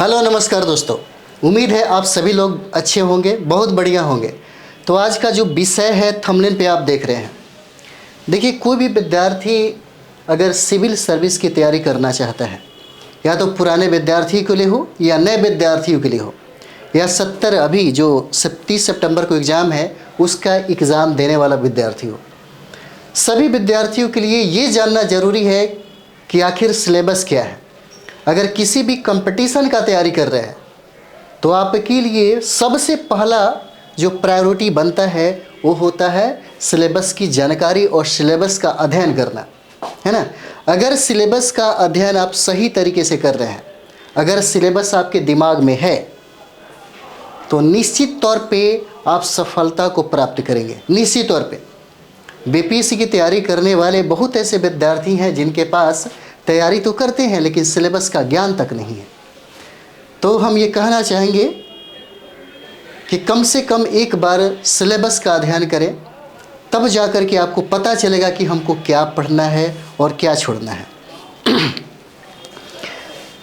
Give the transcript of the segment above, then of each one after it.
Hello नमस्कार दोस्तों, उम्मीद है आप सभी लोग अच्छे होंगे, बहुत बढ़िया होंगे। तो आज का जो विषय है थंबनेल पे आप देख रहे हैं। देखिए, कोई भी विद्यार्थी अगर सिविल सर्विस की तैयारी करना चाहता है, या तो पुराने विद्यार्थियों के लिए हो या नए विद्यार्थियों के लिए हो, या 70 अभी जो 30 सितंबर को एग्ज़ाम है उसका एग्ज़ाम देने वाला विद्यार्थी हो, सभी विद्यार्थियों के लिए ये जानना ज़रूरी है कि आखिर सिलेबस क्या है। अगर किसी भी कंपटीशन का तैयारी कर रहे हैं तो आपके लिए सबसे पहला जो प्रायोरिटी बनता है वो होता है सिलेबस की जानकारी और सिलेबस का अध्ययन करना, है ना। अगर सिलेबस का अध्ययन आप सही तरीके से कर रहे हैं, अगर सिलेबस आपके दिमाग में है, तो निश्चित तौर पे आप सफलता को प्राप्त करेंगे। निश्चित तौर पे बीपीएससी की तैयारी करने वाले बहुत ऐसे विद्यार्थी हैं जिनके पास तैयारी तो करते हैं लेकिन सिलेबस का ज्ञान तक नहीं है। तो हम ये कहना चाहेंगे कि कम से कम एक बार सिलेबस का अध्ययन करें, तब जाकर के आपको पता चलेगा कि हमको क्या पढ़ना है और क्या छोड़ना है।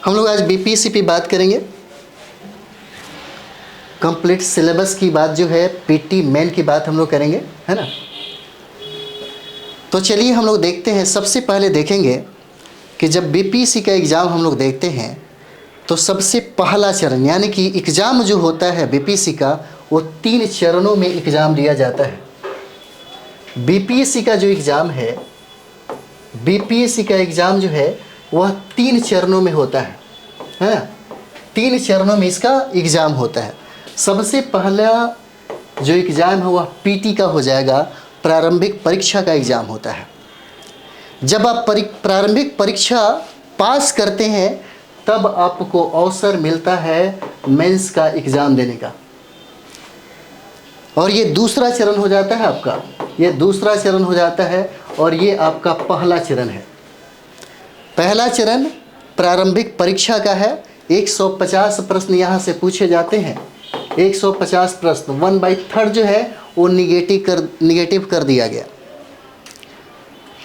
हम लोग आज बीपीएससी पे बात करेंगे। कंप्लीट सिलेबस की बात जो है, पीटी मेन की बात हम लोग करेंगे, है ना। तो चलिए हम लोग देखते हैं। सबसे पहले देखेंगे कि जब बीपीएससी का एग्ज़ाम हम लोग देखते हैं तो सबसे पहला चरण, यानी कि एग्ज़ाम जो होता है बीपीएससी का, वो 3 चरणों में एग्ज़ाम लिया जाता है। बीपीएससी का जो एग्ज़ाम है, बीपीएससी का एग्ज़ाम जो है वह 3 चरणों में होता है ना। 3 चरणों में इसका एग्ज़ाम होता है। सबसे पहला जो एग्ज़ाम है वह पीटी का हो जाएगा, प्रारंभिक परीक्षा का एग्ज़ाम होता है। जब आप प्रारंभिक परीक्षा पास करते हैं तब आपको अवसर मिलता है मेंस का एग्ज़ाम देने का, और ये दूसरा चरण हो जाता है आपका, ये दूसरा चरण हो जाता है और ये आपका पहला चरण है। पहला चरण प्रारंभिक परीक्षा का है। 150 प्रश्न यहाँ से पूछे जाते हैं। 150 प्रश्न, 1/3 जो है वो निगेटिव कर दिया गया।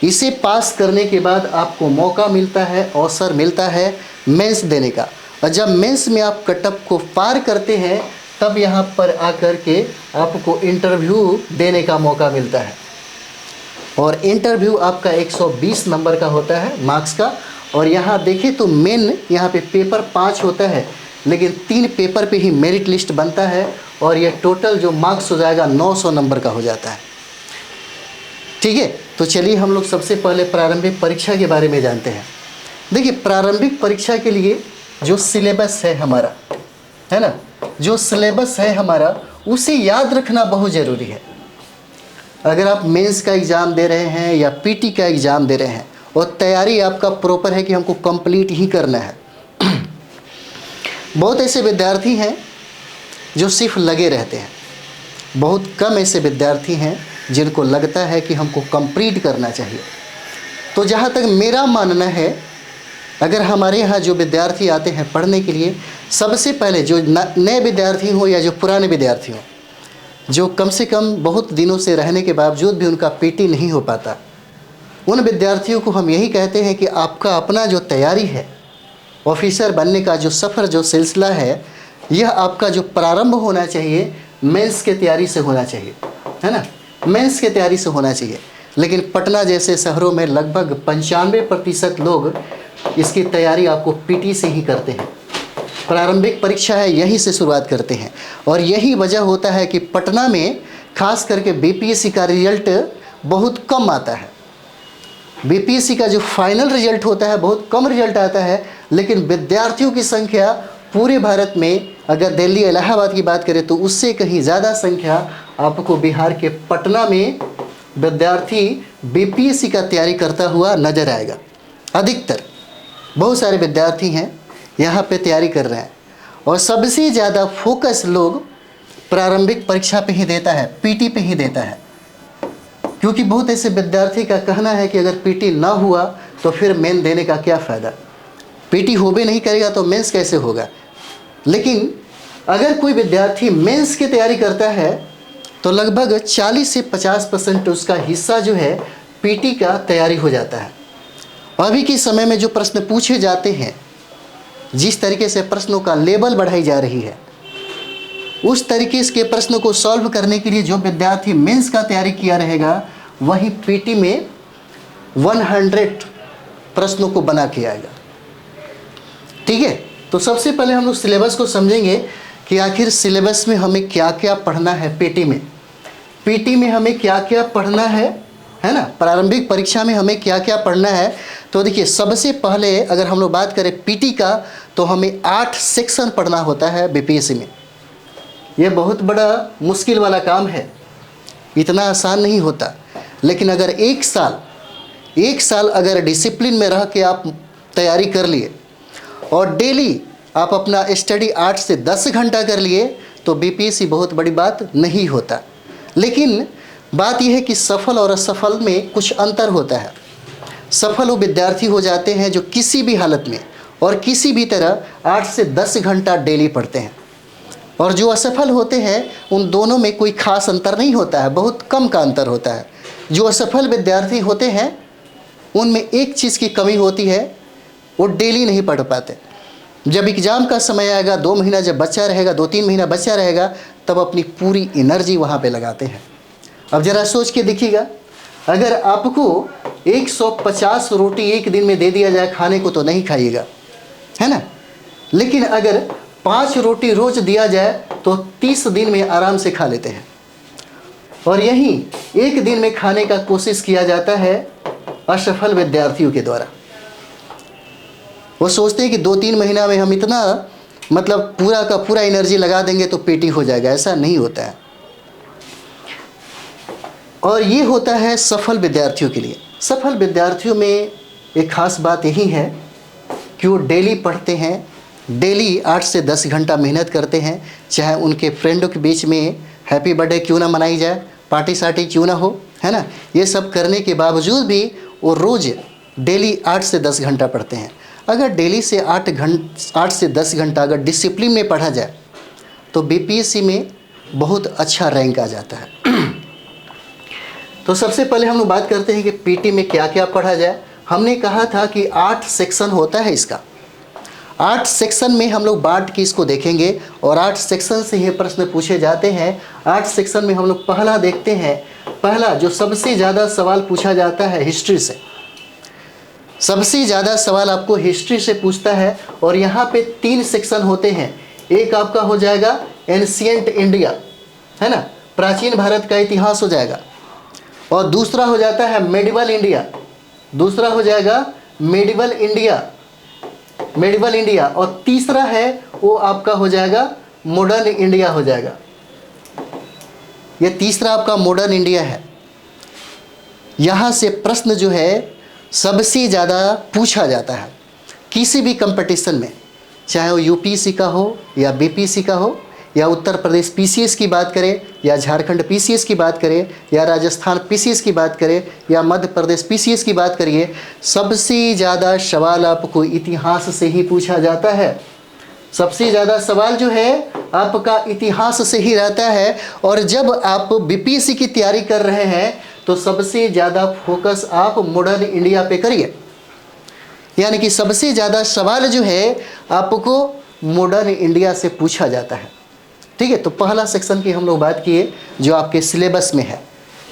इसे पास करने के बाद आपको मौका मिलता है, अवसर मिलता है मेंस देने का। और जब मेंस में आप कटअप को पार करते हैं तब यहाँ पर आकर के आपको इंटरव्यू देने का मौका मिलता है। और इंटरव्यू आपका 120 नंबर का होता है, मार्क्स का। और यहाँ देखें तो मेन यहाँ पे पेपर 5 होता है, लेकिन 3 पेपर पे ही मेरिट लिस्ट बनता है, और ये टोटल जो मार्क्स हो जाएगा 900 नंबर का हो जाता है। ठीक है, तो चलिए हम लोग सबसे पहले प्रारंभिक परीक्षा के बारे में जानते हैं। देखिए, प्रारंभिक परीक्षा के लिए जो सिलेबस है हमारा, है ना, जो सिलेबस है हमारा, उसे याद रखना बहुत ज़रूरी है। अगर आप मेंस का एग्ज़ाम दे रहे हैं या पीटी का एग्ज़ाम दे रहे हैं और तैयारी आपका प्रॉपर है कि हमको कंप्लीट ही करना है। बहुत ऐसे विद्यार्थी हैं जो सिर्फ लगे रहते हैं, बहुत कम ऐसे विद्यार्थी हैं जिनको लगता है कि हमको कंप्लीट करना चाहिए। तो जहाँ तक मेरा मानना है, अगर हमारे यहाँ जो विद्यार्थी आते हैं पढ़ने के लिए, सबसे पहले जो नए विद्यार्थी हो या जो पुराने विद्यार्थी हो, जो कम से कम बहुत दिनों से रहने के बावजूद भी उनका पीटी नहीं हो पाता, उन विद्यार्थियों को हम यही कहते हैं कि आपका अपना जो तैयारी है, ऑफिसर बनने का जो सफ़र, जो सिलसिला है, यह आपका जो प्रारंभ होना चाहिए मेंस के तैयारी से होना चाहिए, है ना, मेंस के तैयारी से होना चाहिए। लेकिन पटना जैसे शहरों में लगभग 95% लोग इसकी तैयारी आपको पीटी से ही करते हैं। प्रारंभिक परीक्षा है, यहीं से शुरुआत करते हैं। और यही वजह होता है कि पटना में खास करके बीपीएससी का रिजल्ट बहुत कम आता है। बीपीएससी का जो फाइनल रिजल्ट होता है बहुत कम रिजल्ट आता है, लेकिन विद्यार्थियों की संख्या पूरे भारत में, अगर दिल्ली इलाहाबाद की बात करें तो उससे कहीं ज़्यादा संख्या आपको बिहार के पटना में विद्यार्थी बीपीएससी का तैयारी करता हुआ नजर आएगा। अधिकतर बहुत सारे विद्यार्थी हैं यहाँ पे तैयारी कर रहे हैं, और सबसे ज़्यादा फोकस लोग प्रारंभिक परीक्षा पे ही देता है, पीटी पे ही देता है। क्योंकि बहुत ऐसे विद्यार्थी का कहना है कि अगर पीटी ना हुआ तो फिर मेन देने का क्या फ़ायदा, पीटी हो भी नहीं करेगा तो मेंस कैसे होगा। लेकिन अगर कोई विद्यार्थी मेंस की तैयारी करता है तो लगभग 40 से 50% उसका हिस्सा जो है पीटी का तैयारी हो जाता है। अभी के समय में जो प्रश्न पूछे जाते हैं जिस तरीके से प्रश्नों का लेवल बढ़ाई जा रही है, उस तरीके के प्रश्नों को सॉल्व करने के लिए जो विद्यार्थी मेंस का तैयारी किया रहेगा, वही पीटी में 100 प्रश्नों को बना के आएगा। ठीक है, तो सबसे पहले हम लोग सिलेबस को समझेंगे कि आखिर सिलेबस में हमें क्या क्या पढ़ना है। पीटी में हमें क्या क्या पढ़ना है ना, प्रारंभिक परीक्षा में हमें क्या क्या पढ़ना है। तो देखिए, सबसे पहले अगर हम लोग बात करें पीटी का, तो हमें 8 सेक्शन पढ़ना होता है बीपीएससी में। यह बहुत बड़ा मुश्किल वाला काम है, इतना आसान नहीं होता। लेकिन अगर एक साल अगर डिसिप्लिन में रह के आप तैयारी कर लिए और डेली आप अपना स्टडी 8 से 10 घंटा कर लिए, तो बीपीएससी बहुत बड़ी बात नहीं होता। लेकिन बात यह है कि सफल और असफल में कुछ अंतर होता है। सफल वो विद्यार्थी हो जाते हैं जो किसी भी हालत में और किसी भी तरह 8 से 10 घंटा डेली पढ़ते हैं, और जो असफल होते हैं उन दोनों में कोई खास अंतर नहीं होता है, बहुत कम का अंतर होता है। जो असफल विद्यार्थी होते हैं उनमें एक चीज़ की कमी होती है, वो डेली नहीं पढ़ पाते। जब एग्ज़ाम का समय आएगा, 2 महीना जब बच्चा रहेगा, 2-3 महीना बच्चा रहेगा, तब अपनी पूरी एनर्जी वहाँ पे लगाते हैं। अब ज़रा सोच के देखिएगा, अगर आपको 150 रोटी एक दिन में दे दिया जाए खाने को, तो नहीं खाइएगा, है ना। लेकिन अगर 5 रोटी रोज़ दिया जाए तो 30 दिन में आराम से खा लेते हैं। और यही एक दिन में खाने का कोशिश किया जाता है असफल विद्यार्थियों के द्वारा। वो सोचते हैं कि 2-3 महीना में हम इतना मतलब पूरा का पूरा एनर्जी लगा देंगे तो पीटी हो जाएगा। ऐसा नहीं होता है। और ये होता है सफल विद्यार्थियों के लिए। सफल विद्यार्थियों में एक खास बात यही है कि वो डेली पढ़ते हैं, डेली 8 से 10 घंटा मेहनत करते हैं। चाहे उनके फ्रेंडों के बीच में हैप्पी बर्थडे क्यों ना मनाई जाए, पार्टी सार्टी क्यों ना हो, है ना, ये सब करने के बावजूद भी वो रोज़ डेली 8 से 10 घंटा पढ़ते हैं। अगर डेली से 8 से 10 घंटा अगर डिसिप्लिन में पढ़ा जाए तो बीपीएससी में बहुत अच्छा रैंक आ जाता है। तो सबसे पहले हम लोग बात करते हैं कि पीटी में क्या क्या पढ़ा जाए। हमने कहा था कि 8 सेक्शन होता है इसका। 8 सेक्शन में हम लोग बांट के इसको देखेंगे और 8 सेक्शन से ये प्रश्न पूछे जाते हैं। 8 सेक्शन में हम लोग पहला देखते हैं। पहला जो सबसे ज़्यादा सवाल पूछा जाता है हिस्ट्री से। सबसे ज़्यादा सवाल आपको हिस्ट्री से पूछता है और यहाँ पे 3 सेक्शन होते हैं। एक आपका हो जाएगा एंशिएंट इंडिया, है ना, प्राचीन भारत का इतिहास हो जाएगा। और दूसरा हो जाता है मेडिवल इंडिया, दूसरा हो जाएगा मेडिवल इंडिया। और तीसरा है वो आपका हो जाएगा मॉडर्न इंडिया हो जाएगा। ये तीसरा आपका मॉडर्न इंडिया है। यहाँ से प्रश्न जो है सबसे ज़्यादा पूछा जाता है किसी भी कंपटीशन में, चाहे वो यूपीएससी का हो या बीपीएससी का हो या उत्तर प्रदेश पीसीएस की बात करें या झारखंड पीसीएस की बात करें या राजस्थान पीसीएस की बात करें या मध्य प्रदेश पीसीएस की बात करिए, सबसे ज़्यादा सवाल आपको इतिहास से ही पूछा जाता है। सबसे ज़्यादा सवाल जो है आपका इतिहास से ही रहता है। और जब आप बीपीएससी की तैयारी कर रहे हैं तो सबसे ज़्यादा फोकस आप मॉडर्न इंडिया पे करिए, यानी कि सबसे ज़्यादा सवाल जो है आपको मॉडर्न इंडिया से पूछा जाता है। ठीक है, तो पहला सेक्शन की हम लोग बात किए जो आपके सिलेबस में है।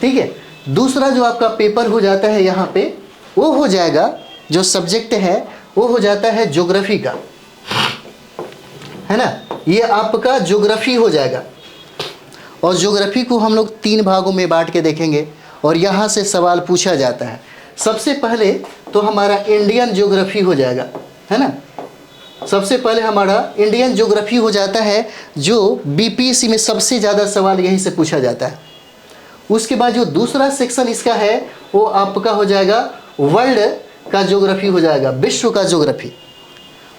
ठीक है, दूसरा जो आपका पेपर हो जाता है यहाँ पे, वो हो जाएगा जो सब्जेक्ट है वो हो जाता है ज्योग्राफी का, है ना। ये आपका ज्योग्राफी हो जाएगा और ज्योग्राफी को हम लोग 3 भागों में बांट के देखेंगे और यहाँ से सवाल पूछा जाता है। सबसे पहले तो हमारा इंडियन ज्योग्राफी हो जाएगा, है ना। सबसे पहले हमारा इंडियन ज्योग्राफी हो जाता है जो बीपीएससी में सबसे ज़्यादा सवाल यहीं से पूछा जाता है। उसके बाद जो दूसरा सेक्शन इसका है वो आपका हो जाएगा वर्ल्ड का ज्योग्राफी हो जाएगा, विश्व का ज्योग्राफी।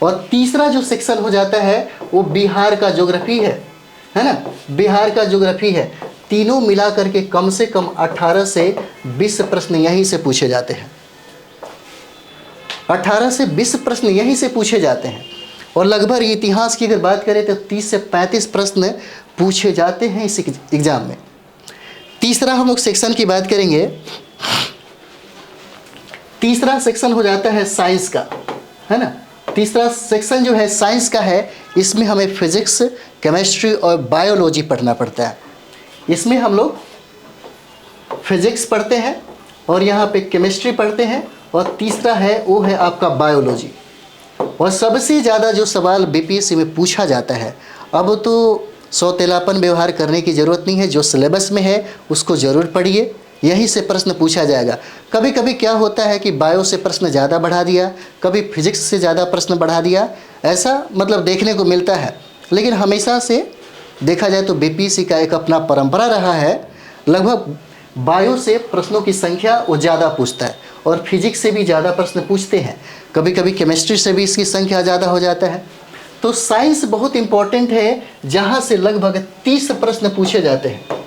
और तीसरा जो सेक्शन हो जाता है वो बिहार का ज्योग्राफी है ना, बिहार का ज्योग्राफी है। तीनों मिला करके कम से कम 18 से 20 प्रश्न यहीं से पूछे जाते हैं। 18 से 20 प्रश्न यहीं से पूछे जाते हैं। और लगभग इतिहास की अगर बात करें तो 30 से 35 प्रश्न पूछे जाते हैं इस एग्ज़ाम में। तीसरा हम लोग सेक्शन की बात करेंगे। तीसरा सेक्शन हो जाता है साइंस का, है ना। तीसरा सेक्शन जो है साइंस का है, इसमें हमें फिजिक्स, केमिस्ट्री और बायोलॉजी पढ़ना पड़ता है। इसमें हम लोग फिजिक्स पढ़ते हैं और यहाँ पे केमिस्ट्री पढ़ते हैं, और तीसरा है वो है आपका बायोलॉजी। और सबसे ज़्यादा जो सवाल बीपीएससी में पूछा जाता है, अब तो सौतेलापन व्यवहार करने की ज़रूरत नहीं है, जो सिलेबस में है उसको ज़रूर पढ़िए, यहीं से प्रश्न पूछा जाएगा। कभी कभी क्या होता है कि बायो से प्रश्न ज़्यादा बढ़ा दिया, कभी फिजिक्स से ज़्यादा प्रश्न बढ़ा दिया, ऐसा मतलब देखने को मिलता है। लेकिन हमेशा से देखा जाए तो बीपीएससी का एक अपना परंपरा रहा है, लगभग बायो से प्रश्नों की संख्या वो ज़्यादा पूछता है और फिजिक्स से भी ज़्यादा प्रश्न पूछते हैं, कभी कभी केमिस्ट्री से भी इसकी संख्या ज़्यादा हो जाता है। तो साइंस बहुत इम्पॉर्टेंट है, जहाँ से लगभग 30 प्रश्न पूछे जाते हैं,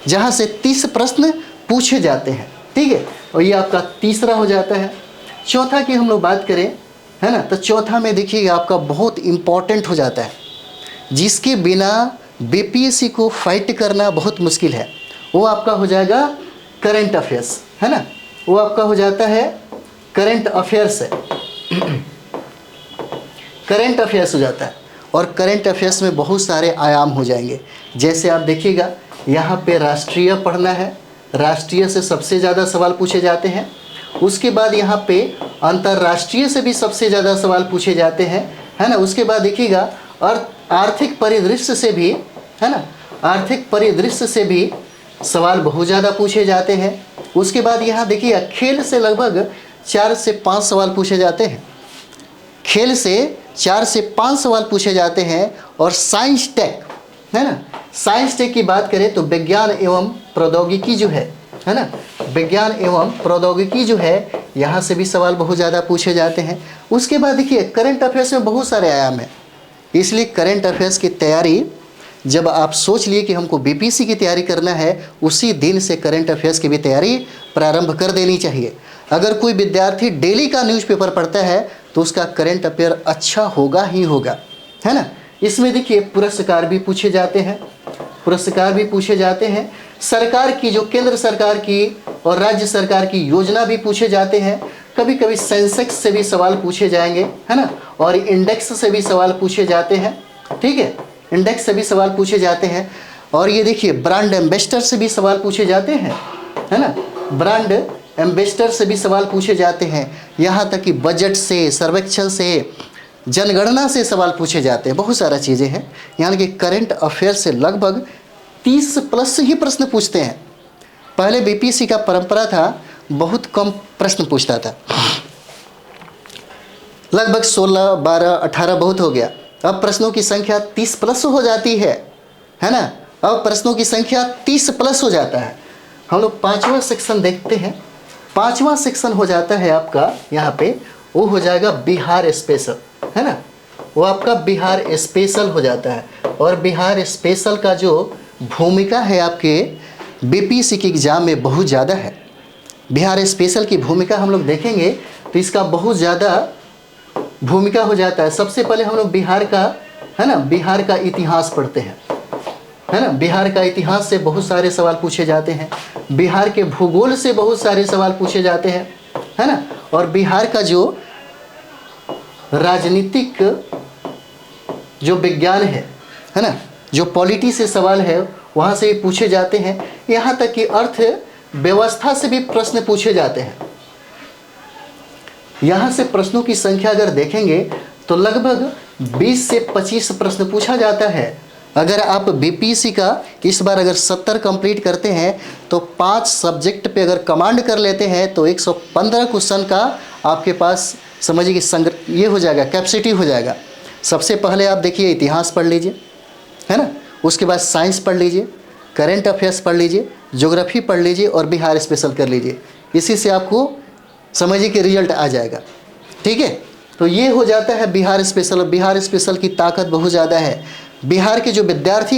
जहाँ से 30 प्रश्न पूछे जाते हैं, ठीक है। और ये आपका तीसरा हो जाता है। चौथा की हम लोग बात करें, है ना, तो चौथा में देखिए आपका बहुत इम्पॉर्टेंट हो जाता है, जिसके बिना बीपीएससी को फाइट करना बहुत मुश्किल है। वो आपका हो जाएगा करंट अफेयर्स, है ना, वो आपका हो जाता है करंट अफेयर्स है, करंट अफेयर्स हो जाता है। और करंट अफेयर्स में बहुत सारे आयाम हो जाएंगे, जैसे आप देखिएगा यहाँ पे राष्ट्रीय पढ़ना है, राष्ट्रीय से सबसे ज़्यादा सवाल पूछे जाते हैं। उसके बाद यहाँ पे अंतर्राष्ट्रीय से भी सबसे ज़्यादा सवाल पूछे जाते हैं, है ना। उसके बाद देखिएगा और आर्थिक परिदृश्य से भी, है ना, आर्थिक परिदृश्य से भी सवाल बहुत ज़्यादा पूछे जाते हैं। उसके बाद यहाँ देखिए खेल से लगभग 4 से 5 सवाल पूछे जाते हैं, खेल से 4 से 5 सवाल पूछे जाते हैं। और साइंस टेक, है ना, साइंस टेक की बात करें तो विज्ञान एवं प्रौद्योगिकी जो है ना, विज्ञान एवं प्रौद्योगिकी जो है, यहाँ से भी सवाल बहुत ज़्यादा पूछे जाते हैं। उसके बाद देखिए करंट अफेयर्स में बहुत सारे आयाम हैं, इसलिए करंट अफेयर्स की तैयारी जब आप सोच लिए कि हमको बीपीएससी की तैयारी करना है, उसी दिन से करंट अफेयर्स की भी तैयारी प्रारंभ कर देनी चाहिए। अगर कोई विद्यार्थी डेली का न्यूज़पेपर पढ़ता है तो उसका करंट अफेयर अच्छा होगा ही होगा, है ना। इसमें देखिए पुरस्कार भी पूछे जाते हैं, पुरस्कार भी पूछे जाते हैं। सरकार की जो केंद्र सरकार की और राज्य सरकार की योजना भी पूछे जाते हैं। कभी कभी सेंसेक्स से भी सवाल पूछे जाएंगे, है ना, और इंडेक्स से भी सवाल पूछे जाते हैं, ठीक है, इंडेक्स से भी सवाल पूछे जाते हैं। और ये देखिए ब्रांड एम्बेसडर से भी सवाल पूछे जाते हैं, है ना, ब्रांड एम्बेसडर से भी सवाल पूछे जाते हैं। यहाँ तक कि बजट से, सर्वेक्षण से, जनगणना से सवाल पूछे जाते हैं, बहुत सारा चीज़ें हैं। यानी कि करंट अफेयर से लगभग 30 प्लस ही प्रश्न पूछते हैं। पहले बीपीएससी का परंपरा था, बहुत कम प्रश्न पूछता था, लगभग 16, 12, 18 बहुत हो गया। अब प्रश्नों की संख्या 30 प्लस हो जाती है ना। अब प्रश्नों की संख्या 30 प्लस हो जाता है। हम लोग 5वां सेक्शन देखते हैं। 5वां सेक्शन हो जाता है आपका यहाँ पे, वो हो जाएगा बिहार स्पेशल, है ना, वो आपका बिहार स्पेशल हो जाता है। और बिहार स्पेशल का जो भूमिका है आपके बीपीएससी के एग्ज़ाम में बहुत ज़्यादा है। बिहार स्पेशल की भूमिका हम लोग देखेंगे तो इसका बहुत ज़्यादा भूमिका हो जाता है। सबसे पहले हम लोग बिहार का, है ना, बिहार का इतिहास पढ़ते हैं, है ना। बिहार का इतिहास से बहुत सारे सवाल पूछे जाते हैं, बिहार के भूगोल से बहुत सारे सवाल पूछे जाते हैं, है ना। और बिहार का जो राजनीतिक जो विज्ञान है ना, जो पॉलिटी से सवाल है वहाँ से पूछे जाते हैं। यहाँ तक कि अर्थ व्यवस्था से भी प्रश्न पूछे जाते हैं। यहाँ से प्रश्नों की संख्या अगर देखेंगे तो लगभग 20 से 25 प्रश्न पूछा जाता है। अगर आप बीपीएससी का इस बार अगर 70 कंप्लीट करते हैं तो 5 सब्जेक्ट पे अगर कमांड कर लेते हैं तो 115 क्वेश्चन का आपके पास समझिए कि ये हो जाएगा, कैपेसिटी हो जाएगा। सबसे पहले आप देखिए इतिहास पढ़ लीजिए, है ना, उसके बाद साइंस पढ़ लीजिए, करंट अफेयर्स पढ़ लीजिए, ज्योग्राफी पढ़ लीजिए और बिहार स्पेशल कर लीजिए। इसी से आपको समझिए कि रिजल्ट आ जाएगा, ठीक है। तो ये हो जाता है बिहार स्पेशल। बिहार स्पेशल की ताकत बहुत ज़्यादा है। बिहार के जो विद्यार्थी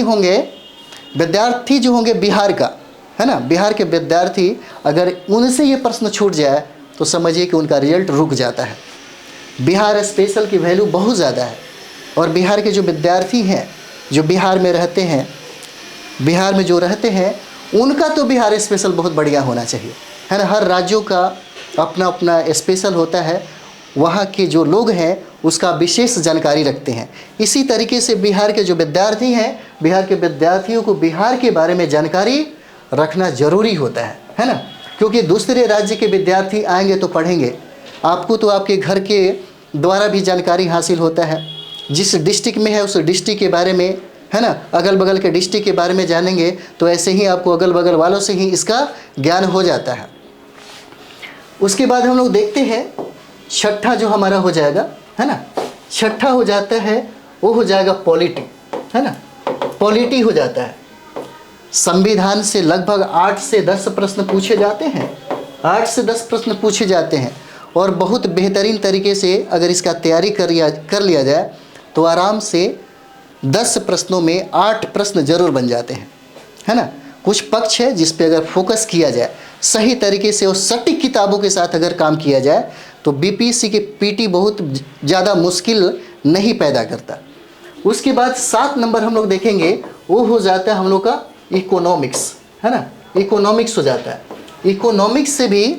जो होंगे बिहार का, है ना, बिहार के विद्यार्थी अगर उनसे ये प्रश्न छूट जाए तो समझिए कि उनका रिजल्ट रुक जाता है। बिहार स्पेशल की वैल्यू बहुत ज़्यादा है। और बिहार के जो विद्यार्थी हैं, जो बिहार में रहते हैं, बिहार में जो रहते हैं, उनका तो बिहार स्पेशल बहुत बढ़िया होना चाहिए, है ना। हर राज्यों का अपना अपना स्पेशल होता है, वहाँ के जो लोग हैं उसका विशेष जानकारी रखते हैं। इसी तरीके से बिहार के जो विद्यार्थी हैं, बिहार के विद्यार्थियों को बिहार के बारे में जानकारी रखना ज़रूरी होता है ना, क्योंकि दूसरे राज्य के विद्यार्थी आएंगे तो पढ़ेंगे, आपको तो आपके घर के द्वारा भी जानकारी हासिल होता है। जिस डिस्ट्रिक्ट में है उस डिस्ट्रिक्ट के बारे में, है ना, अगल बगल के डिस्ट्रिक्ट के बारे में जानेंगे तो ऐसे ही आपको अगल बगल वालों से ही इसका ज्ञान हो जाता है। उसके बाद हम लोग देखते हैं छठा जो हमारा हो जाएगा, है ना, छठा हो जाता है वो हो जाएगा पॉलिटी, है ना, पॉलिटी हो जाता है। संविधान से लगभग 8 से 10 प्रश्न पूछे जाते हैं, 8 से 10 प्रश्न पूछे जाते हैं, और बहुत बेहतरीन तरीके से अगर इसका तैयारी कर लिया जाए तो आराम से 10 प्रश्नों में 8 प्रश्न जरूर बन जाते हैं, है ना। कुछ पक्ष है जिस पे अगर फोकस किया जाए सही तरीके से और सटीक किताबों के साथ अगर काम किया जाए तो बीपीएससी के पीटी बहुत ज़्यादा मुश्किल नहीं पैदा करता। उसके बाद 7 नंबर हम लोग देखेंगे, वो हो जाता है हम लोग का इकोनॉमिक्स, है ना, इकोनॉमिक्स हो जाता है। इकोनॉमिक्स से भी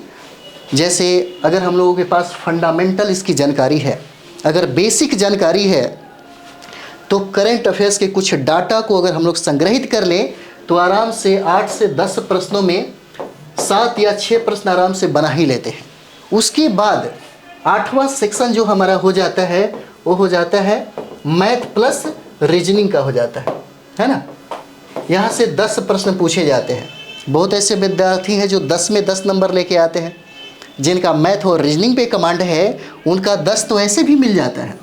जैसे अगर हम लोगों के पास फंडामेंटल इसकी जानकारी है, अगर बेसिक जानकारी है, तो करंट अफेयर्स के कुछ डाटा को अगर हम लोग संग्रहित कर लें तो आराम से 8 से 10 प्रश्नों में 7 या 6 प्रश्न आराम से बना ही लेते हैं। उसके बाद 8वां सेक्शन जो हमारा हो जाता है वो हो जाता है मैथ प्लस रीजनिंग का हो जाता है ना। यहाँ से 10 प्रश्न पूछे जाते हैं। बहुत ऐसे विद्यार्थी हैं जो 10 में 10 नंबर लेके आते हैं, जिनका मैथ और रीजनिंग पे कमांड है उनका 10 तो ऐसे भी मिल जाता है।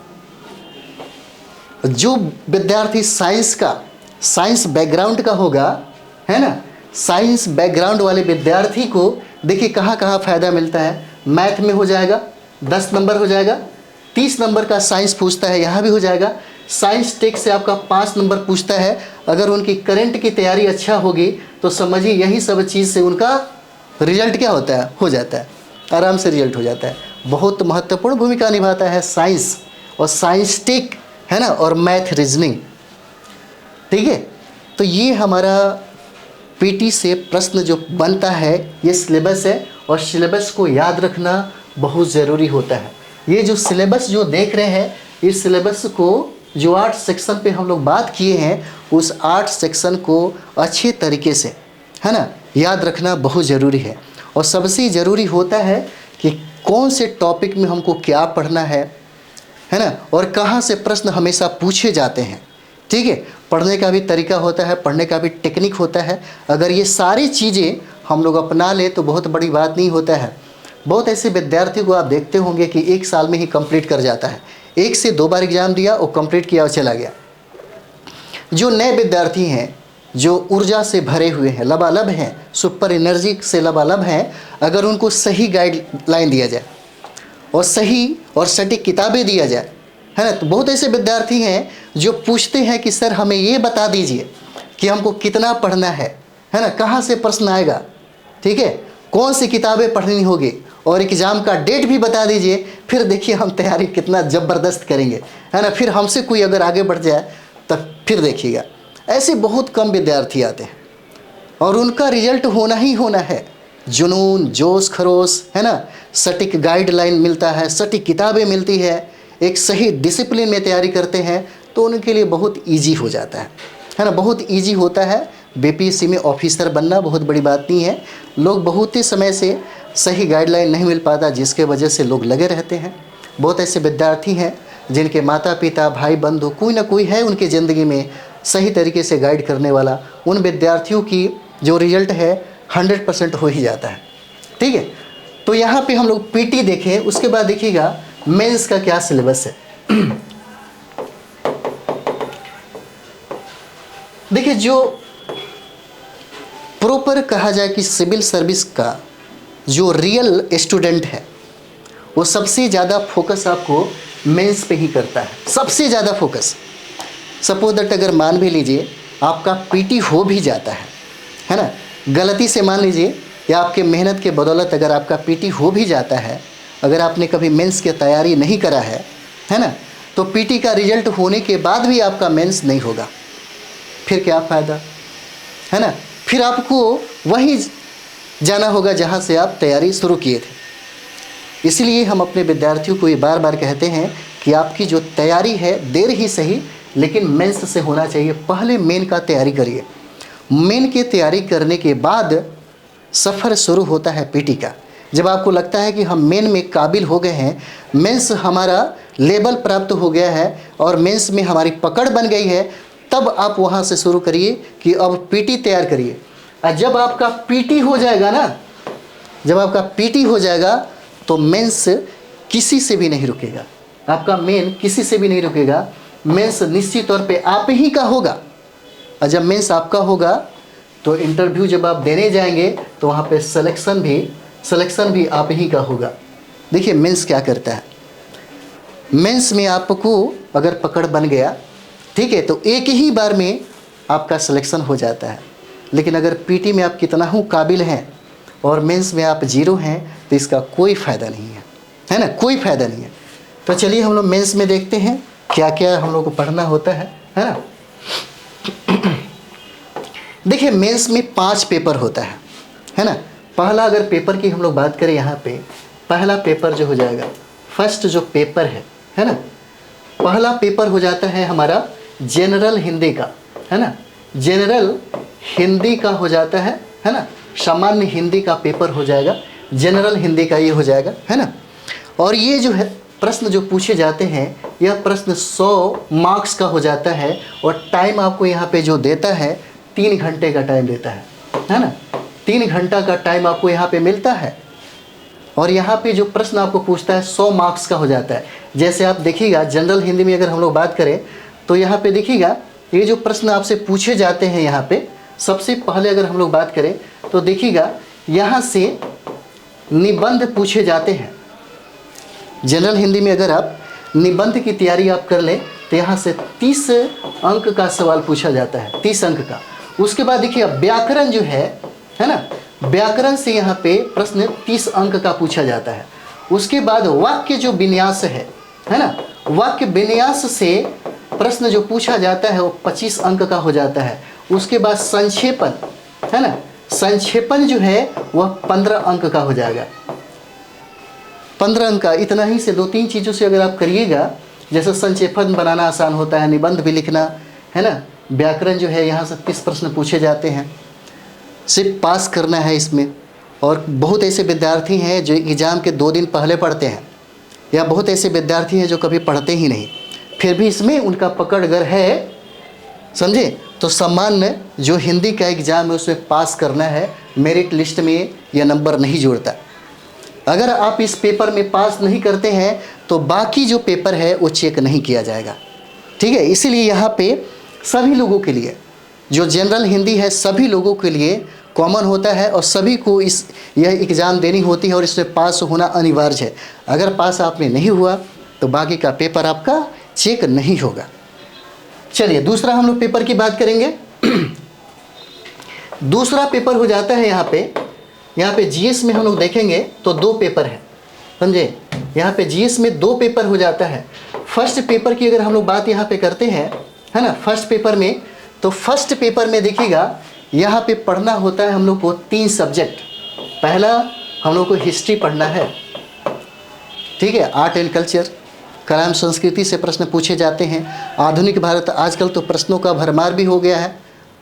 जो विद्यार्थी साइंस बैकग्राउंड का होगा, है ना, साइंस बैकग्राउंड वाले विद्यार्थी को देखिए कहाँ कहाँ फ़ायदा मिलता है। मैथ में हो जाएगा 10 नंबर हो जाएगा, 30 नंबर का साइंस पूछता है, यहाँ भी हो जाएगा। साइंस टेक से आपका 5 नंबर पूछता है। अगर उनकी करंट की तैयारी अच्छा होगी तो समझिए यही सब चीज़ से उनका रिजल्ट क्या होता है, हो जाता है, आराम से रिजल्ट हो जाता है। बहुत महत्वपूर्ण भूमिका निभाता है साइंस और साइंस टेक, है ना, और मैथ रीजनिंग, ठीक है। तो ये हमारा पीटी से प्रश्न जो बनता है ये सिलेबस है, और सिलेबस को याद रखना बहुत ज़रूरी होता है। ये जो सिलेबस जो देख रहे हैं, इस सिलेबस को जो 8 सेक्शन पे हम लोग बात किए हैं, उस 8 सेक्शन को अच्छे तरीके से, है ना, याद रखना बहुत ज़रूरी है। और सबसे ज़रूरी होता है कि कौन से टॉपिक में हमको क्या पढ़ना है ना, और कहाँ से प्रश्न हमेशा पूछे जाते हैं, ठीक है। पढ़ने का भी तरीका होता है, पढ़ने का भी टेक्निक होता है। अगर ये सारी चीज़ें हम लोग अपना ले तो बहुत बड़ी बात नहीं होता है। बहुत ऐसे विद्यार्थी को आप देखते होंगे कि 1 साल में ही कंप्लीट कर जाता है, 1 से 2 बार एग्ज़ाम दिया और कंप्लीट किया और चला गया। जो नए विद्यार्थी हैं, जो ऊर्जा से भरे हुए हैं, लबालब हैं, सुपर एनर्जी से लबालब हैं, अगर उनको सही गाइडलाइन दिया जाए और सही और सटीक किताबें दिया जाए, है ना, तो बहुत ऐसे विद्यार्थी हैं जो पूछते हैं कि सर हमें ये बता दीजिए कि हमको कितना पढ़ना है ना, कहाँ से प्रश्न आएगा, ठीक है, कौन सी किताबें पढ़नी होगी, और एग्ज़ाम का डेट भी बता दीजिए। फिर देखिए हम तैयारी कितना ज़बरदस्त करेंगे, है ना। फिर हमसे कोई अगर आगे बढ़ जाए तब फिर देखिएगा। ऐसे बहुत कम विद्यार्थी आते हैं और उनका रिजल्ट होना ही होना है। जुनून, जोश खरोश, है ना, सटीक गाइडलाइन मिलता है, सटीक किताबें मिलती है, एक सही डिसिप्लिन में तैयारी करते हैं तो उनके लिए बहुत इजी हो जाता है ना, बहुत इजी होता है। बीपीएससी में ऑफिसर बनना बहुत बड़ी बात नहीं है। लोग बहुत ही समय से सही गाइडलाइन नहीं मिल पाता, जिसके वजह से लोग लगे रहते हैं। बहुत ऐसे विद्यार्थी हैं जिनके माता पिता, भाई बंधु, कोई ना कोई है उनकी ज़िंदगी में सही तरीके से गाइड करने वाला। उन विद्यार्थियों की जो रिजल्ट है 100% हो ही जाता है, ठीक है। तो यहाँ पे हम लोग पीटी देखें, उसके बाद देखिएगा मेंस का क्या सिलेबस है। देखिए, जो प्रॉपर कहा जाए कि सिविल सर्विस का जो रियल स्टूडेंट है वो सबसे ज़्यादा फोकस आपको मेंस पे ही करता है, सबसे ज़्यादा फोकस। सपोज दैट अगर मान भी लीजिए आपका पीटी हो भी जाता है ना, गलती से मान लीजिए या आपके मेहनत के बदौलत अगर आपका पीटी हो भी जाता है, अगर आपने कभी मेंस की तैयारी नहीं करा है ना, तो पीटी का रिजल्ट होने के बाद भी आपका मेंस नहीं होगा, फिर क्या फ़ायदा, है ना। फिर आपको वहीं जाना होगा जहाँ से आप तैयारी शुरू किए थे। इसलिए हम अपने विद्यार्थियों को ये बार बार कहते हैं कि आपकी जो तैयारी है देर ही सही लेकिन मेंस से होना चाहिए। पहले मेन का तैयारी करिए, मेन की तैयारी करने के बाद सफ़र शुरू होता है पीटी का। जब आपको लगता है कि हम मेन में काबिल हो गए हैं, मेंस हमारा लेवल प्राप्त हो गया है और मेंस में हमारी पकड़ बन गई है, तब आप वहाँ से शुरू करिए कि अब पीटी तैयार करिए। और जब आपका पीटी हो जाएगा ना, जब आपका पीटी हो जाएगा तो मेंस किसी से भी नहीं रुकेगा, आपका मेन किसी से भी नहीं रुकेगा। मेंस निश्चित तौर पे आप ही का होगा। और जब मेंस आपका होगा तो इंटरव्यू जब आप देने जाएंगे तो वहाँ पे सिलेक्शन भी आप ही का होगा। देखिए मेंस क्या करता है, मेंस में आपको अगर पकड़ बन गया, ठीक है, तो एक ही बार में आपका सिलेक्शन हो जाता है। लेकिन अगर पीटी में आप कितना हूँ काबिल हैं और मेंस में आप जीरो हैं तो इसका कोई फ़ायदा नहीं है ना, कोई फ़ायदा नहीं है। तो चलिए हम लोग मेंस में देखते हैं क्या क्या हम लोग को पढ़ना होता है ना। देखिए मेंस में 5 पेपर होता है ना। पहला अगर पेपर की हम लोग बात करें, यहाँ पे पहला पेपर जो हो जाएगा, फर्स्ट जो पेपर है ना, पहला पेपर हो जाता है हमारा जनरल हिंदी का, है ना। जनरल हिंदी का हो जाता है ना, सामान्य हिंदी का पेपर हो जाएगा, जनरल हिंदी का ये हो जाएगा, है ना। और ये जो है प्रश्न जो पूछे जाते हैं, यह प्रश्न 100 मार्क्स का हो जाता है और टाइम आपको यहाँ पे जो देता है 3 घंटे का टाइम देता है ना। 3 घंटा का टाइम आपको यहाँ पे मिलता है और यहाँ पे जो प्रश्न आपको पूछता है 100 मार्क्स का हो जाता है। जैसे आप देखिएगा जनरल हिंदी में अगर हम लोग बात करें तो यहाँ पे देखिएगा ये जो प्रश्न आपसे पूछे जाते हैं, यहाँ पे सबसे पहले अगर हम लोग बात करें तो देखिएगा यहाँ से निबंध पूछे जाते हैं। जनरल हिंदी में अगर आप निबंध की तैयारी आप कर लें तो यहाँ से 30 अंक का सवाल पूछा जाता है, 30 अंक का। उसके बाद देखिए व्याकरण जो है ना, व्याकरण से यहाँ पे प्रश्न 30 अंक का पूछा जाता है। उसके बाद वाक्य जो विन्यास है ना, वाक्य विन्यास से प्रश्न जो पूछा जाता है वो 25 अंक का हो जाता है। उसके बाद संक्षेपण है ना, संक्षेपण जो है वह 15 अंक का हो जाएगा, 15 अंक का। इतना ही से 2-3 चीज़ों से अगर आप करिएगा, जैसे संक्षेपण बनाना आसान होता है, निबंध भी लिखना है ना, व्याकरण जो है यहाँ से 30 प्रश्न पूछे जाते हैं, सिर्फ पास करना है इसमें। और बहुत ऐसे विद्यार्थी हैं जो एग्ज़ाम के 2 दिन पहले पढ़ते हैं, या बहुत ऐसे विद्यार्थी हैं जो कभी पढ़ते ही नहीं, फिर भी इसमें उनका पकड़ अगर है, समझे, तो सामान्य जो हिंदी का एग्ज़ाम है उसमें पास करना है। मेरिट लिस्ट में यह नंबर नहीं जोड़ता। अगर आप इस पेपर में पास नहीं करते हैं तो बाकी जो पेपर है वो चेक नहीं किया जाएगा, ठीक है। इसीलिए यहाँ पे सभी लोगों के लिए जो जनरल हिंदी है सभी लोगों के लिए कॉमन होता है और सभी को यह एग्ज़ाम देनी होती है और इसमें पास होना अनिवार्य है। अगर पास आप में नहीं हुआ तो बाकी का पेपर आपका चेक नहीं होगा। चलिए दूसरा हम लोग पेपर की बात करेंगे। दूसरा पेपर हो जाता है यहाँ पे जीएस में हम लोग देखेंगे तो 2 पेपर है, समझे। यहाँ पे जीएस में 2 पेपर हो जाता है। फर्स्ट पेपर की अगर हम लोग बात यहाँ पे करते हैं, है ना, फर्स्ट पेपर में, तो फर्स्ट पेपर में देखिएगा यहाँ पे पढ़ना होता है हम लोग को 3 सब्जेक्ट। पहला हम लोग को हिस्ट्री पढ़ना है, ठीक है, आर्ट एंड कल्चर, कला एवं संस्कृति से प्रश्न पूछे जाते हैं। आधुनिक भारत, आजकल तो प्रश्नों का भरमार भी हो गया है,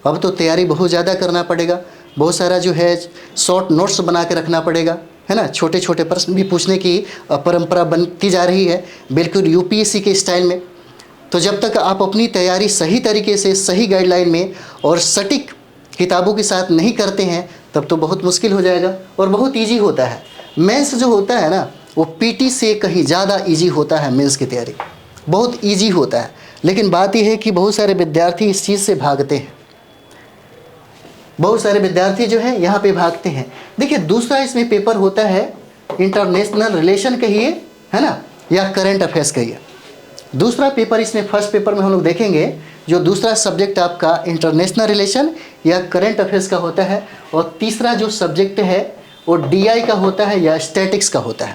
अब तो तैयारी बहुत ज़्यादा करना पड़ेगा। बहुत सारा जो है शॉर्ट नोट्स बना के रखना पड़ेगा, है ना। छोटे छोटे प्रश्न भी पूछने की परंपरा बनती जा रही है, बिल्कुल यूपीएससी के स्टाइल में। तो जब तक आप अपनी तैयारी सही तरीके से, सही गाइडलाइन में और सटीक किताबों के साथ नहीं करते हैं तब तो बहुत मुश्किल हो जाएगा। और बहुत ईजी होता है मेंस जो होता है ना, वो पीटी से कहीं ज़्यादा ईजी होता है। मेंस की तैयारी बहुत ईजी होता है, लेकिन बात यह है कि बहुत सारे विद्यार्थी इस चीज़ से भागते हैं, बहुत सारे विद्यार्थी जो है यहाँ पे भागते हैं। देखिए दूसरा इसमें पेपर होता है इंटरनेशनल रिलेशन कहिए, है ना, या करंट अफेयर्स कहिए। दूसरा पेपर इसमें फर्स्ट पेपर में हम लोग देखेंगे जो दूसरा सब्जेक्ट आपका इंटरनेशनल रिलेशन या करंट अफेयर्स का होता है, और तीसरा जो सब्जेक्ट है वो डीआई का होता है या स्टैटिक्स का होता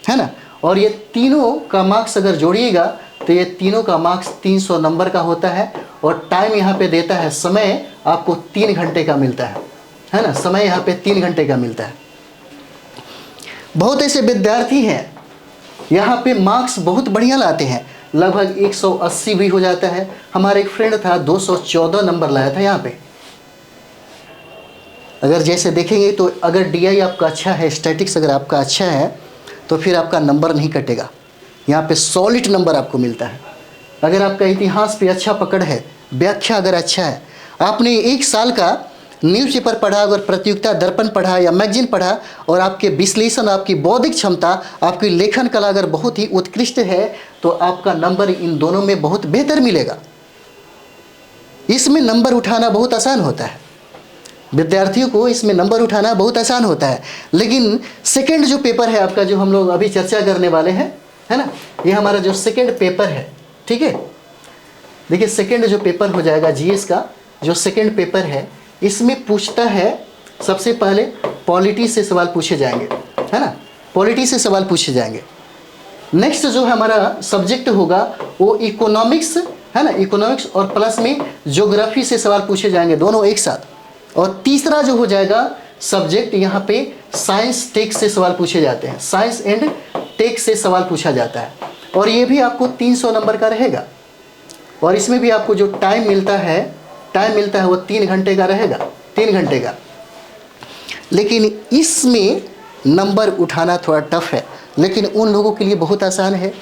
है ना। और ये तीनों का मार्क्स अगर जोड़िएगा तो ये तीनों का मार्क्स 300 नंबर का होता है। और टाइम यहाँ पे देता है, समय आपको 3 घंटे का मिलता है ना, समय यहाँ पे 3 घंटे का मिलता है। बहुत ऐसे विद्यार्थी हैं यहाँ पे मार्क्स बहुत बढ़िया लाते हैं, लगभग 180 भी हो जाता है। हमारा एक फ्रेंड था 214 नंबर लाया था यहाँ पे। अगर जैसे देखेंगे तो अगर डीआई आपका अच्छा है, स्टैटिक्स अगर आपका अच्छा है, तो फिर आपका नंबर नहीं कटेगा, यहाँ पे सॉलिड नंबर आपको मिलता है। अगर आपका इतिहास पे अच्छा पकड़ है, व्याख्या अगर अच्छा है, आपने 1 साल का न्यूज़पेपर पढ़ा, अगर प्रतियोगिता दर्पण पढ़ा या मैगजीन पढ़ा, और आपके विश्लेषण, आपकी बौद्धिक क्षमता, आपकी लेखन कला अगर बहुत ही उत्कृष्ट है, तो आपका नंबर इन दोनों में बहुत बेहतर मिलेगा। इसमें नंबर उठाना बहुत आसान होता है, विद्यार्थियों को इसमें नंबर उठाना बहुत आसान होता है। लेकिन सेकंड जो पेपर है आपका, जो हम लोग अभी चर्चा करने वाले हैं, है ना, ये हमारा जो सेकंड पेपर है, ठीक है। देखिए सेकंड जो पेपर हो जाएगा जीएस का, जो सेकंड पेपर है, इसमें पूछता है सबसे पहले पॉलिटी से सवाल पूछे जाएंगे, है ना, पॉलिटी से सवाल पूछे जाएंगे। नेक्स्ट जो हमारा सब्जेक्ट होगा वो इकोनॉमिक्स, है ना, इकोनॉमिक्स और प्लस में ज्योग्राफी से सवाल पूछे जाएंगे, दोनों एक साथ। और तीसरा जो हो जाएगा सब्जेक्ट, यहाँ पे साइंस टेक से सवाल पूछे जाते हैं, साइंस एंड टेक से सवाल पूछा जाता है, और ये भी आपको 300 नंबर का रहेगा। और इसमें भी आपको जो टाइम मिलता है वो 3 घंटे का रहेगा, 3 घंटे का। लेकिन इसमें नंबर उठाना थोड़ा टफ है, लेकिन उन लोगों के लिए बहुत आसान है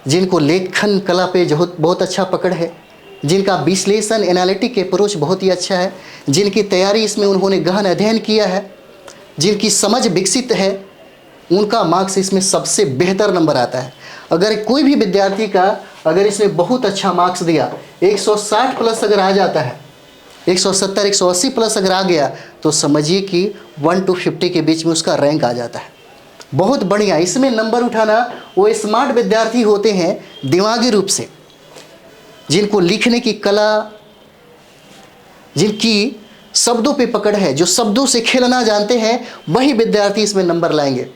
जिनको लेखन कला पे बहुत अच्छा पकड़ है, जिनका विश्लेषण एनालिटिक अप्रोच बहुत ही अच्छा है, जिनकी तैयारी इसमें उन्होंने गहन अध्ययन किया है, जिनकी समझ विकसित है, उनका मार्क्स इसमें सबसे बेहतर नंबर आता है। अगर कोई भी विद्यार्थी का अगर इसमें बहुत अच्छा मार्क्स दिया, 160 प्लस अगर आ जाता है, 170 180 प्लस अगर आ गया, तो समझिए कि 1 to 50 के बीच में उसका रैंक आ जाता है। बहुत बढ़िया। इसमें नंबर उठाना वो स्मार्ट विद्यार्थी होते हैं दिमागी रूप से, जिनको लिखने की कला, जिनकी शब्दों पे पकड़ है, जो शब्दों से खेलना जानते हैं, वही विद्यार्थी इसमें नंबर लाएंगे।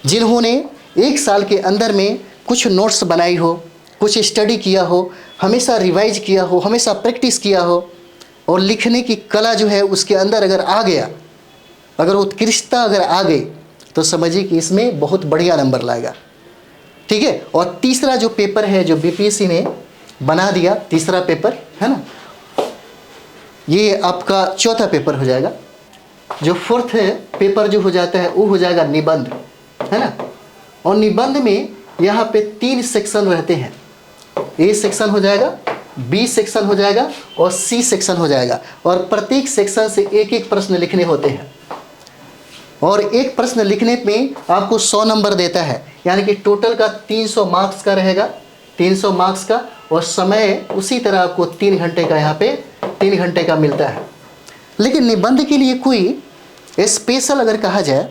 जिन्होंने 1 साल के अंदर में कुछ नोट्स बनाई हो, कुछ स्टडी किया हो, हमेशा रिवाइज किया हो, हमेशा प्रैक्टिस किया हो, और लिखने की कला जो है उसके अंदर अगर आ गया, अगर उत्कृष्टता अगर आ गई, तो समझिए कि इसमें बहुत बढ़िया नंबर लाएगा, ठीक है। और तीसरा जो पेपर है जो बीपीएससी ने बना दिया, तीसरा पेपर है ना, ये आपका चौथा पेपर हो जाएगा। जो फोर्थ पेपर जो हो जाता है वो हो जाएगा निबंध, है ना। और निबंध में यहाँ पे 3 सेक्शन रहते हैं, ए सेक्शन हो जाएगा, बी सेक्शन हो जाएगा और सी सेक्शन हो जाएगा। और प्रत्येक सेक्शन से एक एक प्रश्न लिखने होते हैं, और एक प्रश्न लिखने में आपको 100 नंबर देता है, यानी कि टोटल का 300 मार्क्स का रहेगा, 300 मार्क्स का। और समय उसी तरह आपको 3 घंटे का, यहाँ पे 3 घंटे का मिलता है। लेकिन निबंध के लिए कोई स्पेशल अगर कहा जाए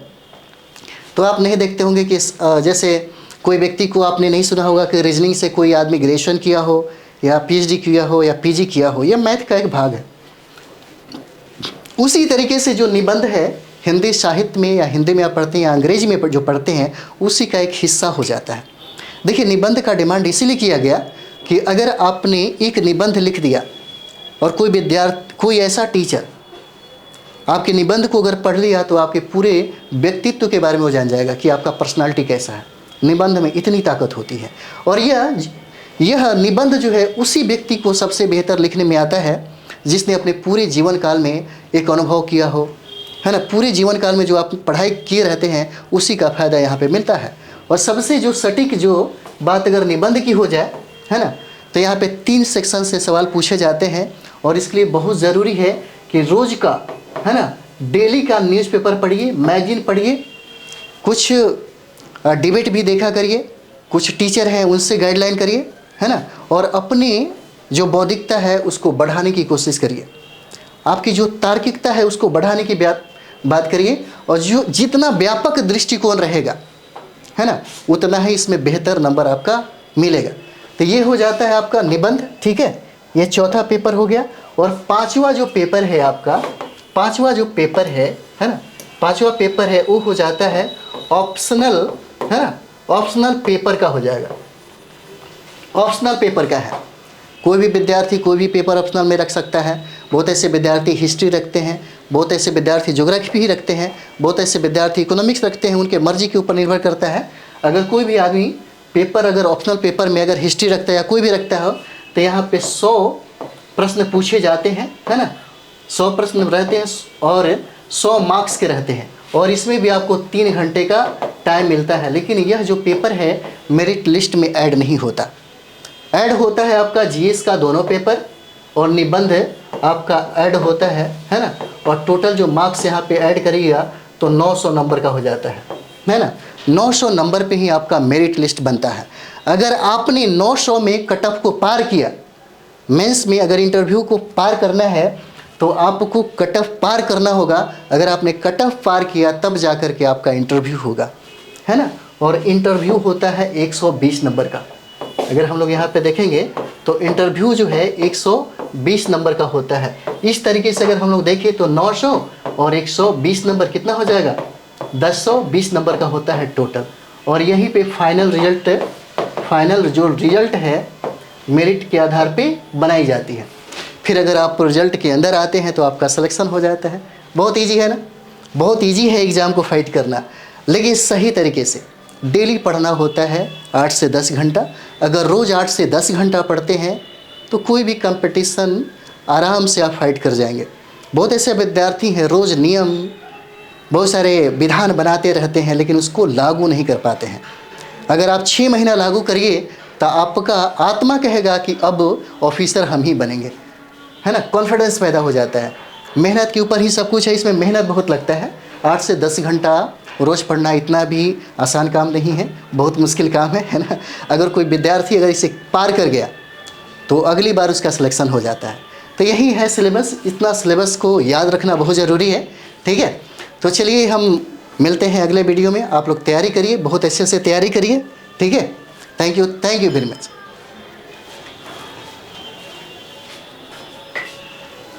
तो आप नहीं देखते होंगे कि जैसे कोई व्यक्ति को आपने नहीं सुना होगा कि रीजनिंग से कोई आदमी ग्रेजुएशन किया हो या पीएचडी किया हो या पीजी किया हो, यह मैथ का एक भाग है। उसी तरीके से जो निबंध है हिंदी साहित्य में या हिंदी में आप पढ़ते हैं या अंग्रेजी में जो पढ़ते हैं, उसी का एक हिस्सा हो जाता है। देखिए निबंध का डिमांड इसीलिए किया गया कि अगर आपने एक निबंध लिख दिया और कोई विद्यार्थी, कोई ऐसा टीचर आपके निबंध को अगर पढ़ लिया, तो आपके पूरे व्यक्तित्व के बारे में वो जान जाएगा कि आपका पर्सनालिटी कैसा है। निबंध में इतनी ताकत होती है। और यह निबंध जो है उसी व्यक्ति को सबसे बेहतर लिखने में आता है जिसने अपने पूरे जीवन काल में एक अनुभव किया हो, है ना। पूरे जीवन काल में जो आप पढ़ाई किए रहते हैं उसी का फ़ायदा यहाँ पे मिलता है। और सबसे जो सटीक जो बात अगर निबंध की हो जाए, है ना, तो यहाँ पे 3 सेक्शन से सवाल पूछे जाते हैं। और इसके लिए बहुत ज़रूरी है कि रोज़ का, है ना, डेली का न्यूज़पेपर पढ़िए, मैगजीन पढ़िए, कुछ डिबेट भी देखा करिए, कुछ टीचर हैं उनसे गाइडलाइन करिए, है ना। और अपनी जो बौद्धिकता है उसको बढ़ाने की कोशिश करिए, आपकी जो तार्किकता है उसको बढ़ाने की बात करिए। और जो जितना व्यापक दृष्टिकोण रहेगा, है ना, उतना ही इसमें बेहतर नंबर आपका मिलेगा। तो ये हो जाता है आपका निबंध, ठीक है। ये चौथा पेपर हो गया। और पांचवा जो पेपर है आपका, पांचवा जो पेपर है ना, पांचवा पेपर है वो हो जाता है ऑप्शनल, है ना, ऑप्शनल पेपर का हो जाएगा। ऑप्शनल पेपर का है। कोई भी विद्यार्थी कोई भी पेपर ऑप्शनल में रख सकता है। बहुत ऐसे विद्यार्थी हिस्ट्री रखते हैं, बहुत ऐसे विद्यार्थी ज्योग्राफी ही रखते हैं, बहुत ऐसे विद्यार्थी इकोनॉमिक्स रखते हैं। उनके मर्जी के ऊपर निर्भर करता है। अगर कोई भी आदमी पेपर अगर ऑप्शनल पेपर में अगर हिस्ट्री रखता है या कोई भी रखता हो तो यहाँ पे 100 प्रश्न पूछे जाते हैं, है ना। 100 प्रश्न रहते हैं और 100 मार्क्स के रहते हैं, और इसमें भी आपको 3 घंटे का टाइम मिलता है। लेकिन यह जो पेपर है मेरिट लिस्ट में ऐड नहीं होता। ऐड होता है आपका जीएस का दोनों पेपर और निबंध आपका ऐड होता है ना। और टोटल जो मार्क्स यहाँ पे ऐड करिएगा तो 900 नंबर का हो जाता है ना। 900 नंबर पे ही आपका मेरिट लिस्ट बनता है। अगर आपने 900 में कट ऑफ को पार किया, मेंस में अगर इंटरव्यू को पार करना है तो आपको कट ऑफ पार करना होगा। अगर आपने कट ऑफ पार किया तब जा कर के आपका इंटरव्यू होगा, है ना। और इंटरव्यू होता है 120 नंबर का। अगर हम लोग यहाँ पे देखेंगे तो इंटरव्यू जो है 120 नंबर का होता है। इस तरीके से अगर हम लोग देखें तो 900 और 120 नंबर कितना हो जाएगा, 1020 नंबर का होता है टोटल। और यहीं पे फाइनल जो रिजल्ट है मेरिट के आधार पे बनाई जाती है। फिर अगर आप रिजल्ट के अंदर आते हैं तो आपका सिलेक्शन हो जाता है। बहुत ईजी है ना, बहुत ईजी है एग्ज़ाम को फाइट करना। लेकिन सही तरीके से डेली पढ़ना होता है 8 से 10 घंटा। अगर रोज़ 8 से 10 घंटा पढ़ते हैं तो कोई भी कंपटीशन आराम से आप फाइट कर जाएंगे। बहुत ऐसे विद्यार्थी हैं रोज़ नियम बहुत सारे विधान बनाते रहते हैं लेकिन उसको लागू नहीं कर पाते हैं। अगर आप 6 महीना लागू करिए तो आपका आत्मा कहेगा कि अब ऑफिसर हम ही बनेंगे, है ना। कॉन्फिडेंस पैदा हो जाता है। मेहनत के ऊपर ही सब कुछ है, इसमें मेहनत बहुत लगता है। 8 से 10 घंटा रोज़ पढ़ना इतना भी आसान काम नहीं है, बहुत मुश्किल काम है ना। अगर कोई विद्यार्थी अगर इसे पार कर गया तो अगली बार उसका सिलेक्शन हो जाता है। तो यही है सिलेबस। इतना सिलेबस को याद रखना बहुत ज़रूरी है, ठीक है। तो चलिए हम मिलते हैं अगले वीडियो में। आप लोग तैयारी करिए, बहुत अच्छे से तैयारी करिए, ठीक है। Thank you very much.